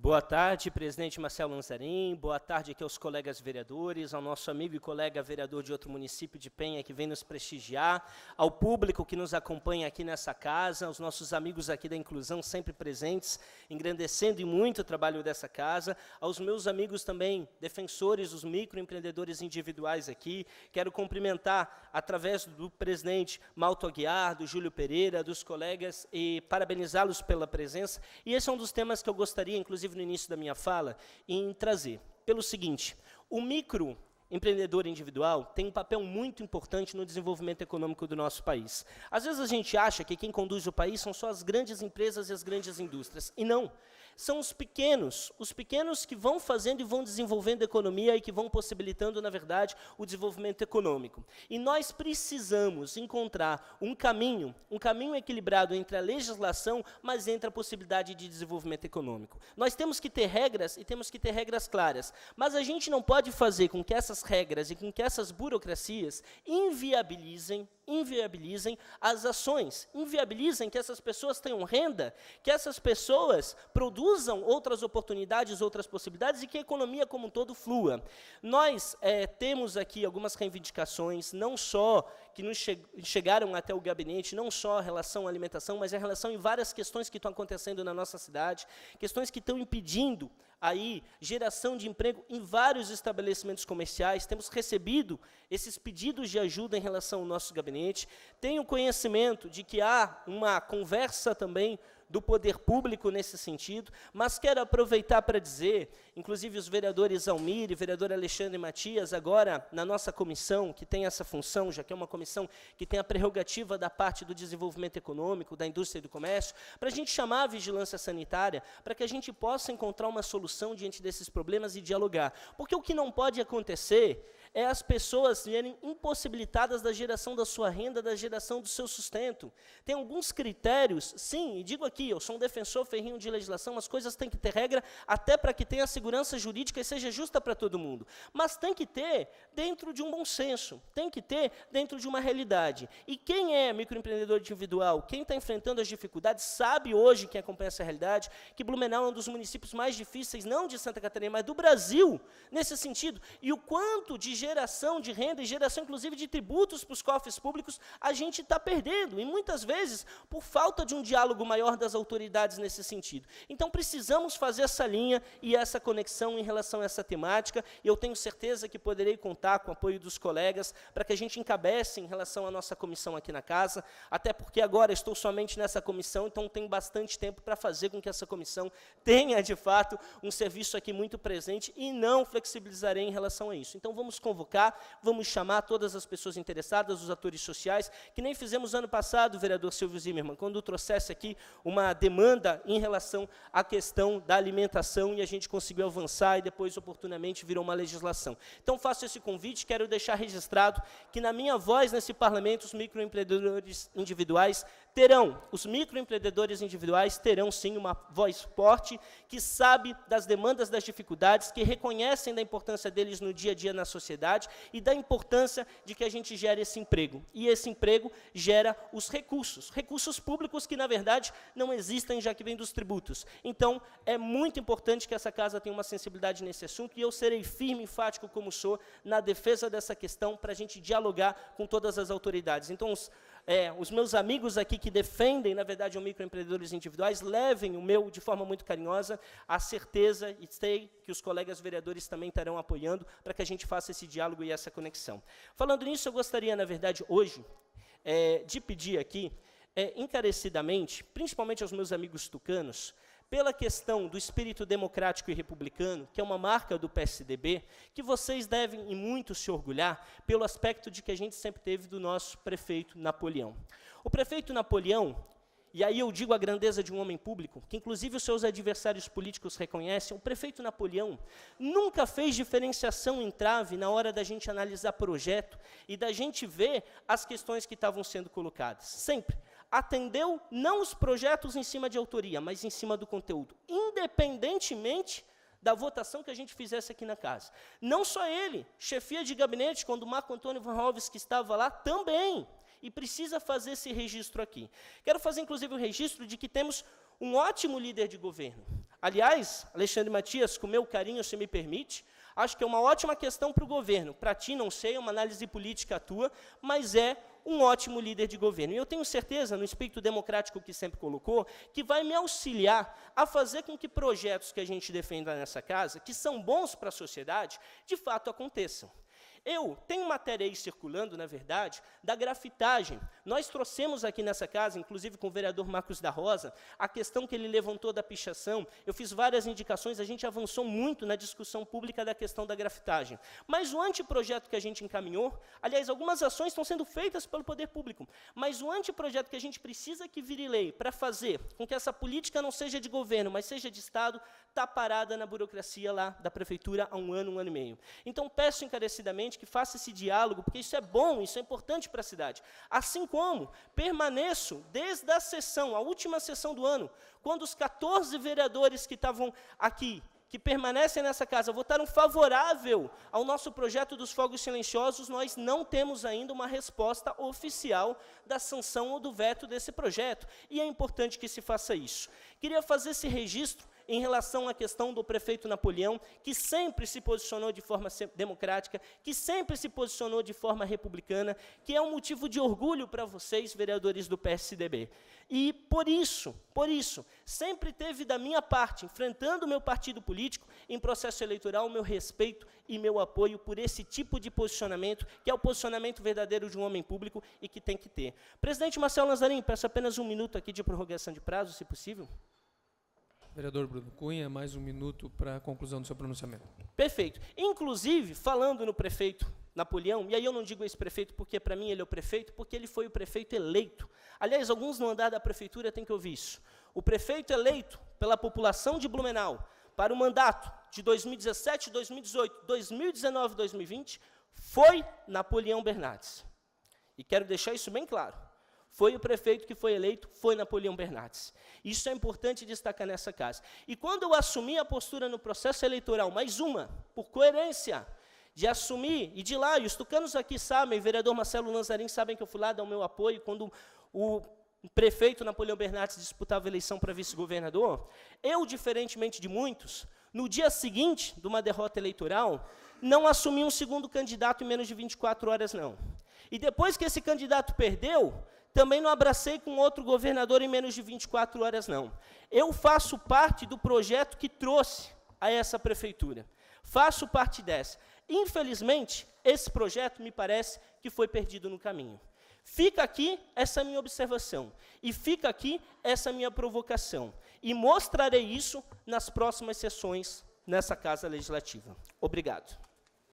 Boa tarde, presidente Marcelo Lanzarin, boa tarde aqui aos colegas vereadores, ao nosso amigo e colega vereador de outro município de Penha que vem nos prestigiar, ao público que nos acompanha aqui nessa casa, aos nossos amigos aqui da inclusão sempre presentes, engrandecendo e muito o trabalho dessa casa, aos meus amigos também defensores dos microempreendedores individuais aqui, quero cumprimentar através do presidente Malto Aguiar, do Júlio Pereira, dos colegas e parabenizá-los pela presença, e esse é um dos temas que eu gostaria, inclusive no início da minha fala, em trazer. Pelo seguinte, o microempreendedor individual tem um papel muito importante no desenvolvimento econômico do nosso país. Às vezes a gente acha que quem conduz o país são só as grandes empresas e as grandes indústrias, e não. São os pequenos que vão fazendo e vão desenvolvendo a economia e que vão possibilitando, na verdade, o desenvolvimento econômico. E nós precisamos encontrar um caminho equilibrado entre a legislação, mas entre a possibilidade de desenvolvimento econômico. Nós temos que ter regras e temos que ter regras claras, mas a gente não pode fazer com que essas regras e com que essas burocracias inviabilizem as ações, inviabilizem que essas pessoas tenham renda, que essas pessoas produzam outras oportunidades, outras possibilidades e que a economia como um todo flua. Nós temos aqui algumas reivindicações, não só que nos chegaram até o gabinete, não só em relação à alimentação, mas em relação a várias questões que estão acontecendo na nossa cidade, questões que estão impedindo aí geração de emprego em vários estabelecimentos comerciais. Temos recebido esses pedidos de ajuda em relação ao nosso gabinete. Tenho conhecimento de que há uma conversa também do poder público nesse sentido, mas quero aproveitar para dizer, inclusive os vereadores Almir e vereador Alexandre Matias, agora na nossa comissão, que tem essa função, já que é uma comissão que tem a prerrogativa da parte do desenvolvimento econômico, da indústria e do comércio, para a gente chamar a vigilância sanitária, para que a gente possa encontrar uma solução diante desses problemas e dialogar. Porque o que não pode acontecer é as pessoas serem impossibilitadas da geração da sua renda, da geração do seu sustento. Tem alguns critérios, sim, e digo aqui, eu sou um defensor ferrenho de legislação, as coisas têm que ter regra, até para que tenha segurança jurídica e seja justa para todo mundo. Mas tem que ter dentro de um bom senso, tem que ter dentro de uma realidade. E quem é microempreendedor individual, quem está enfrentando as dificuldades, sabe hoje, quem acompanha essa realidade, que Blumenau é um dos municípios mais difíceis, não de Santa Catarina, mas do Brasil, nesse sentido. E o quanto de geração de renda e geração, inclusive, de tributos para os cofres públicos, a gente está perdendo, e muitas vezes por falta de um diálogo maior das autoridades nesse sentido. Então, precisamos fazer essa linha e essa conexão em relação a essa temática, e eu tenho certeza que poderei contar com o apoio dos colegas para que a gente encabece em relação à nossa comissão aqui na casa, até porque agora estou somente nessa comissão, então tenho bastante tempo para fazer com que essa comissão tenha, de fato, um serviço aqui muito presente e não flexibilizarei em relação a isso. Então, vamos convocar, vamos chamar todas as pessoas interessadas, os atores sociais, que nem fizemos ano passado, vereador Silvio Zimmermann, quando trouxesse aqui uma demanda em relação à questão da alimentação e a gente conseguiu avançar e depois, oportunamente, virou uma legislação. Então, faço esse convite, quero deixar registrado que, na minha voz nesse parlamento, os microempreendedores individuais terão, sim, uma voz forte, que sabe das demandas, das dificuldades, que reconhecem da importância deles no dia a dia na sociedade e da importância de que a gente gere esse emprego. E esse emprego gera os recursos públicos que, na verdade, não existem, já que vêm dos tributos. Então, é muito importante que essa casa tenha uma sensibilidade nesse assunto e eu serei firme e enfático, como sou, na defesa dessa questão para a gente dialogar com todas as autoridades. Então, os meus amigos aqui que defendem, na verdade, os microempreendedores individuais, levem o meu de forma muito carinhosa, a certeza, e sei que os colegas vereadores também estarão apoiando, para que a gente faça esse diálogo e essa conexão. Falando nisso, eu gostaria, na verdade, hoje, de pedir aqui, encarecidamente, principalmente aos meus amigos tucanos, pela questão do espírito democrático e republicano, que é uma marca do PSDB, que vocês devem e muito se orgulhar pelo aspecto de que a gente sempre teve do nosso prefeito Napoleão. O prefeito Napoleão, e aí eu digo a grandeza de um homem público, que inclusive os seus adversários políticos reconhecem, o prefeito Napoleão nunca fez diferenciação em trave na hora da gente analisar projeto e da gente ver as questões que estavam sendo colocadas. Sempre atendeu não os projetos em cima de autoria, mas em cima do conteúdo, independentemente da votação que a gente fizesse aqui na casa. Não só ele, chefia de gabinete, quando o Marco Antônio Van Holves, que estava lá, também, e precisa fazer esse registro aqui. Quero fazer, inclusive, o registro de que temos um ótimo líder de governo. Aliás, Alexandre Matias, com meu carinho, se me permite, acho que é uma ótima questão para o governo. Para ti, não sei, é uma análise política tua, mas é um ótimo líder de governo. E eu tenho certeza, no espírito democrático que sempre colocou, que vai me auxiliar a fazer com que projetos que a gente defenda nessa casa, que são bons para a sociedade, de fato aconteçam. Eu tenho matéria aí circulando, na verdade, da grafitagem. Nós trouxemos aqui nessa casa, inclusive com o vereador Marcos da Rosa, a questão que ele levantou da pichação. Eu fiz várias indicações, a gente avançou muito na discussão pública da questão da grafitagem. Mas o anteprojeto que a gente encaminhou, aliás, algumas ações estão sendo feitas pelo poder público, mas o anteprojeto que a gente precisa que vire lei para fazer com que essa política não seja de governo, mas seja de Estado, está parada na burocracia lá da prefeitura há um ano e meio. Então, peço encarecidamente que faça esse diálogo, porque isso é bom, isso é importante para a cidade. Assim como permaneço desde a sessão, a última sessão do ano, quando os 14 vereadores que estavam aqui, que permanecem nessa casa, votaram favorável ao nosso projeto dos fogos silenciosos, nós não temos ainda uma resposta oficial da sanção ou do veto desse projeto. E é importante que se faça isso. Queria fazer esse registro em relação à questão do prefeito Napoleão, que sempre se posicionou de forma democrática, que sempre se posicionou de forma republicana, que é um motivo de orgulho para vocês, vereadores do PSDB. E, por isso, sempre teve da minha parte, enfrentando o meu partido político, em processo eleitoral, meu respeito e meu apoio por esse tipo de posicionamento, que é o posicionamento verdadeiro de um homem público e que tem que ter. Presidente Marcelo Nazarim, peço apenas um minuto aqui de prorrogação de prazo, se possível. Vereador Bruno Cunha, mais um minuto para a conclusão do seu pronunciamento. Perfeito. Inclusive, falando no prefeito Napoleão, e aí eu não digo esse prefeito porque, para mim, ele é o prefeito, porque ele foi o prefeito eleito. Aliás, alguns no andar da prefeitura têm que ouvir isso. O prefeito eleito pela população de Blumenau para o mandato de 2017, 2018, 2019 e 2020 foi Napoleão Bernardes. E quero deixar isso bem claro. Foi o prefeito que foi eleito, foi Napoleão Bernardes. Isso é importante destacar nessa casa. E quando eu assumi a postura no processo eleitoral, mais uma, por coerência, de assumir, e de lá, e os tucanos aqui sabem, vereador Marcelo Nazarim sabem que eu fui lá dar o meu apoio, quando o prefeito Napoleão Bernardes disputava a eleição para vice-governador, eu, diferentemente de muitos, no dia seguinte de uma derrota eleitoral, não assumi um segundo candidato em menos de 24 horas, não. E depois que esse candidato perdeu, também não abracei com outro governador em menos de 24 horas, não. Eu faço parte do projeto que trouxe a essa prefeitura. Faço parte dessa. Infelizmente, esse projeto me parece que foi perdido no caminho. Fica aqui essa minha observação. E fica aqui essa minha provocação. E mostrarei isso nas próximas sessões nessa Casa Legislativa. Obrigado.